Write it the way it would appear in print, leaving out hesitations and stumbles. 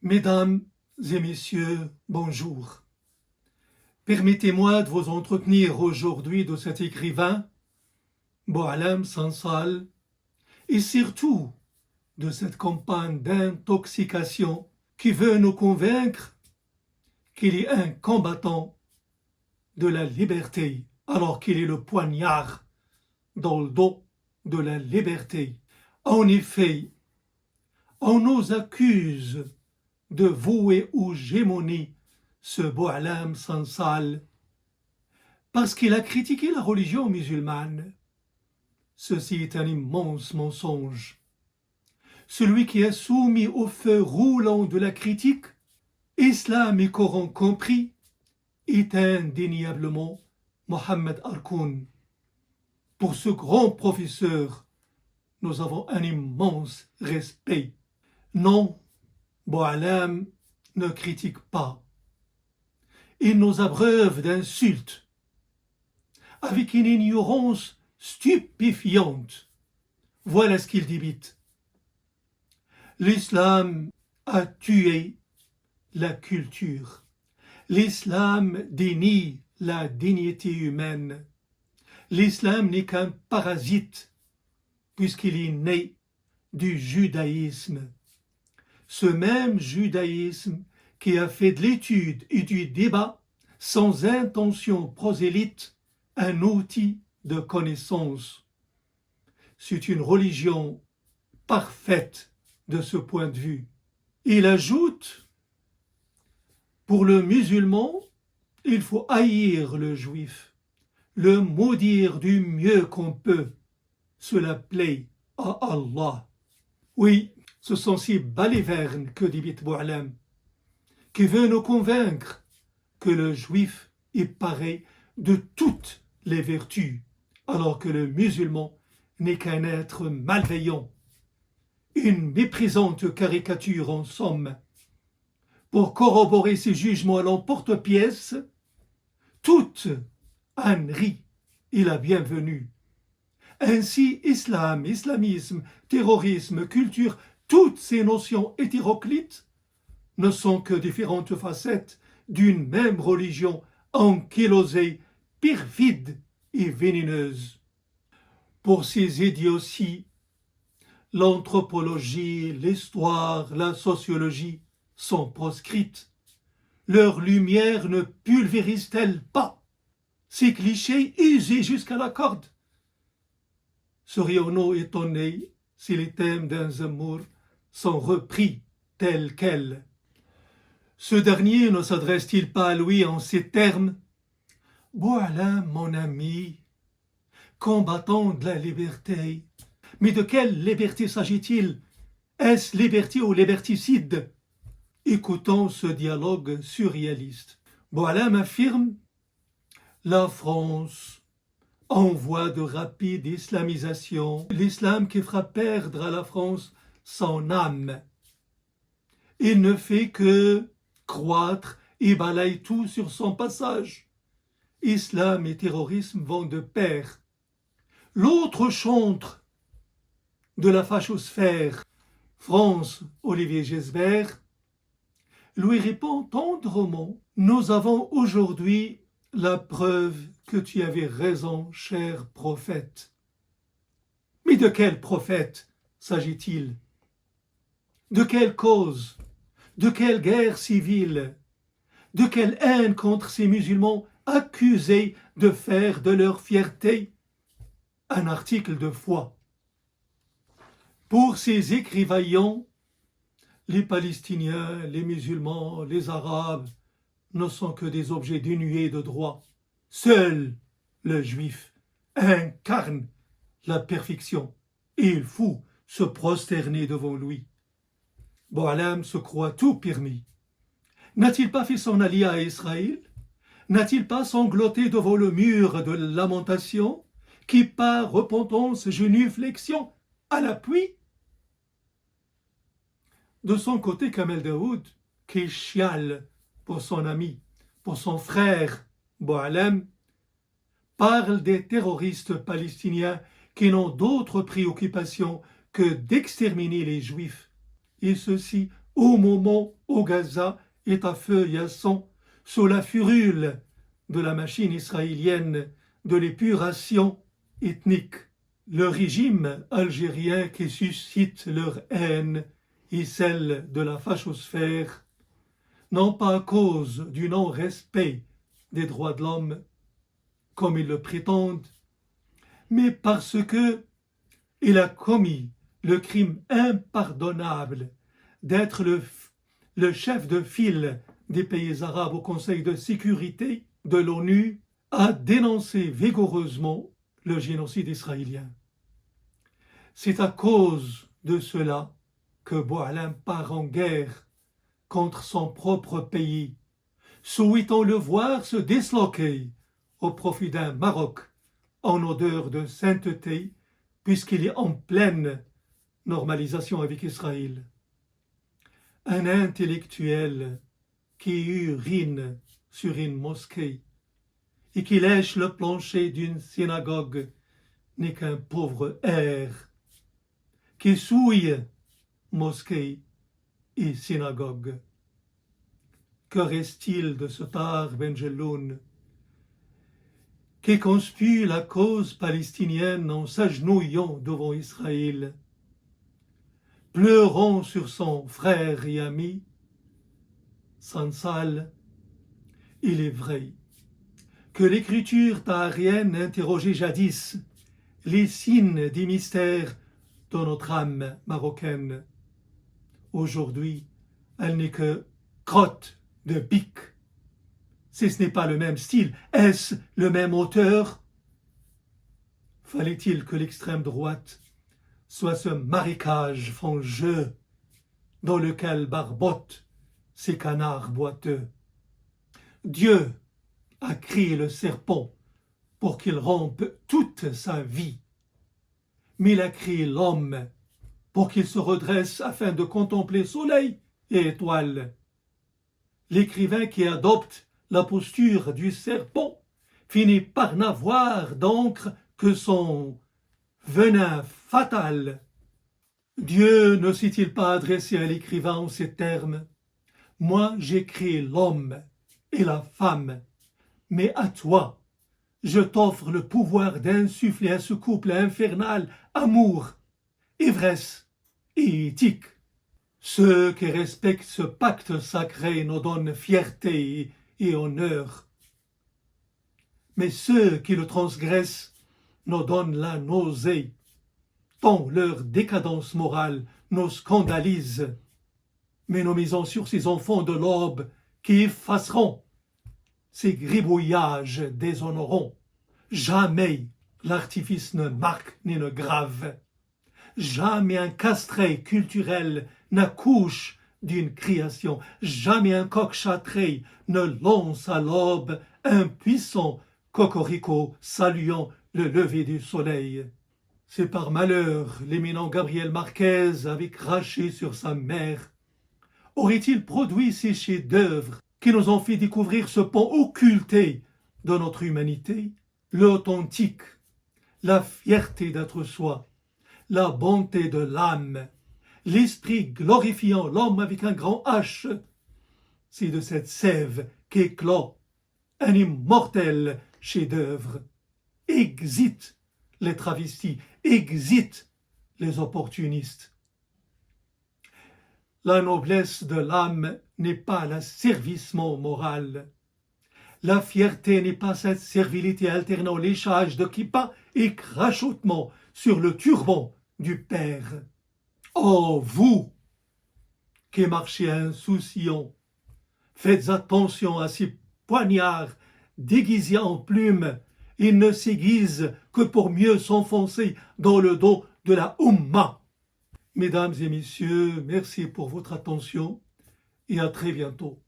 Mesdames et messieurs, bonjour. Permettez-moi de vous entretenir aujourd'hui de cet écrivain, Boualem Sansal, et surtout de cette campagne d'intoxication qui veut nous convaincre qu'il est un combattant de la liberté, alors qu'il est le poignard dans le dos de la liberté. En effet, on nous accuse de vouer aux gémonies ce Boualem Sansal parce qu'il a critiqué la religion musulmane. Ceci est un immense mensonge. Celui qui est soumis au feu roulant de la critique, islam et Coran compris, est indéniablement Mohamed Arkoun. Pour ce grand professeur, nous avons un immense respect. Non, Boualem ne critique pas. Il nous abreuve d'insultes, avec une ignorance stupéfiante. Voilà ce qu'il débite. L'islam a tué la culture. L'islam dénie la dignité humaine. L'islam n'est qu'un parasite, puisqu'il est né du judaïsme. Ce même judaïsme qui a fait de l'étude et du débat sans intention prosélyte un outil de connaissance. C'est une religion parfaite de ce point de vue. Il ajoute, pour le musulman, il faut haïr le juif, le maudire du mieux qu'on peut. Cela plaît à Allah. Oui, ce sont ces balivernes que débite Boualem, qui veut nous convaincre que le juif est paré de toutes les vertus, alors que le musulman n'est qu'un être malveillant. Une méprisante caricature en somme. Pour corroborer ces jugements à l'emporte-pièce, toute ânerie est la bienvenue. Ainsi, islam, islamisme, terrorisme, culture, toutes ces notions hétéroclites ne sont que différentes facettes d'une même religion ankylosée, perfide et vénéneuse. Pour ces idioties, l'anthropologie, l'histoire, la sociologie sont proscrites. Leur lumière ne pulvérise-t-elle pas ces clichés usés jusqu'à la corde? Serions-nous étonnés si les thèmes d'un Zemmour sont repris tels quels? Ce dernier ne s'adresse-t-il pas à lui en ces termes? « Boualem, mon ami, combattant de la liberté. » Mais de quelle liberté s'agit-il? Est-ce liberté ou liberticide? Écoutons ce dialogue surréaliste. Boualem affirme: la France, en voie de rapide islamisation, l'islam qui fera perdre à la France son âme. Il ne fait que croître et balaye tout sur son passage. Islam et terrorisme vont de pair. L'autre chantre de la fachosphère, France Olivier Gisbert, lui répond tendrement: nous avons aujourd'hui la preuve que tu avais raison, cher prophète. Mais de quel prophète s'agit-il? De quelle cause? De quelle guerre civile? De quelle haine contre ces musulmans accusés de faire de leur fierté un article de foi? Pour ces écrivaillons, les Palestiniens, les musulmans, les Arabes ne sont que des objets dénués de droit. Seul le juif incarne la perfection et il faut se prosterner devant lui. Boualem se croit tout permis. N'a-t-il pas fait son allié à Israël? N'a-t-il pas sangloté devant le mur de lamentation qui, par repentance, génuflexion à l'appui? De son côté, Kamel Daoud, qui chiale pour son ami, pour son frère Boualem, parle des terroristes palestiniens qui n'ont d'autre préoccupation que d'exterminer les Juifs, et ceci au moment où Gaza est à feu et à sang, sous la furule de la machine israélienne de l'épuration ethnique. Le régime algérien qui suscite leur haine et celle de la fachosphère, non pas à cause du non-respect des droits de l'homme, comme ils le prétendent, mais parce que il a commis le crime impardonnable d'être le chef de file des pays arabes au Conseil de sécurité de l'ONU, a dénoncé vigoureusement le génocide israélien. C'est à cause de cela que Boualem part en guerre contre son propre pays, souhaitant le voir se disloquer au profit d'un Maroc en odeur de sainteté, puisqu'il est en pleine normalisation avec Israël. Un intellectuel qui urine sur une mosquée et qui lèche le plancher d'une synagogue n'est qu'un pauvre air qui souille mosquée et synagogue. Que reste-t-il de ce Tar Ben Jelloun qui conspue la cause palestinienne en s'agenouillant devant Israël, pleurant sur son frère et ami, Sansal? Il est vrai que l'écriture taharienne interrogeait jadis les signes des mystères de notre âme marocaine. Aujourd'hui, elle n'est que crotte de bic. Si ce n'est pas le même style, est-ce le même auteur? Fallait-il que l'extrême droite soit ce marécage fangeux dans lequel barbotent ces canards boiteux? Dieu a créé le serpent pour qu'il rompe toute sa vie, mais il a créé l'homme pour qu'il se redresse afin de contempler soleil et étoiles. L'écrivain qui adopte la posture du serpent finit par n'avoir d'encre que son venin fatal. Dieu ne s'est-il pas adressé à l'écrivain en ces termes? Moi j'ai créé l'homme et la femme, mais à toi, je t'offre le pouvoir d'insuffler à ce couple infernal amour, ivresse et éthique. Ceux qui respectent ce pacte sacré nous donnent fierté et honneur. Mais ceux qui le transgressent nous donnent la nausée, tant leur décadence morale nous scandalise. Mais nous misons sur ces enfants de l'aube qui effaceront ces gribouillages déshonorants. Jamais l'artifice ne marque ni ne grave. Jamais un castré culturel n'accouche d'une création. Jamais un coq châtré ne lance à l'aube un puissant cocorico saluant le lever du soleil. C'est par malheur l'éminent Gabriel Marquez avait craché sur sa mère. Aurait-il produit ces chefs-d'œuvre qui nous ont fait découvrir ce pan occulté de notre humanité, l'authentique, la fierté d'être soi, la bonté de l'âme, l'esprit glorifiant l'homme avec un grand H? C'est de cette sève qu'éclot un immortel chef-d'œuvre. Exit les travestis, exit les opportunistes. La noblesse de l'âme n'est pas l'asservissement moral. La fierté n'est pas cette servilité alternant léchage de kippa et crachotement sur le turban du père. Oh, vous qui marchez insouciants, faites attention à ces poignards déguisés en plumes. Ils ne s'aiguisent que pour mieux s'enfoncer dans le dos de la Oumma. Mesdames et messieurs, merci pour votre attention et à très bientôt.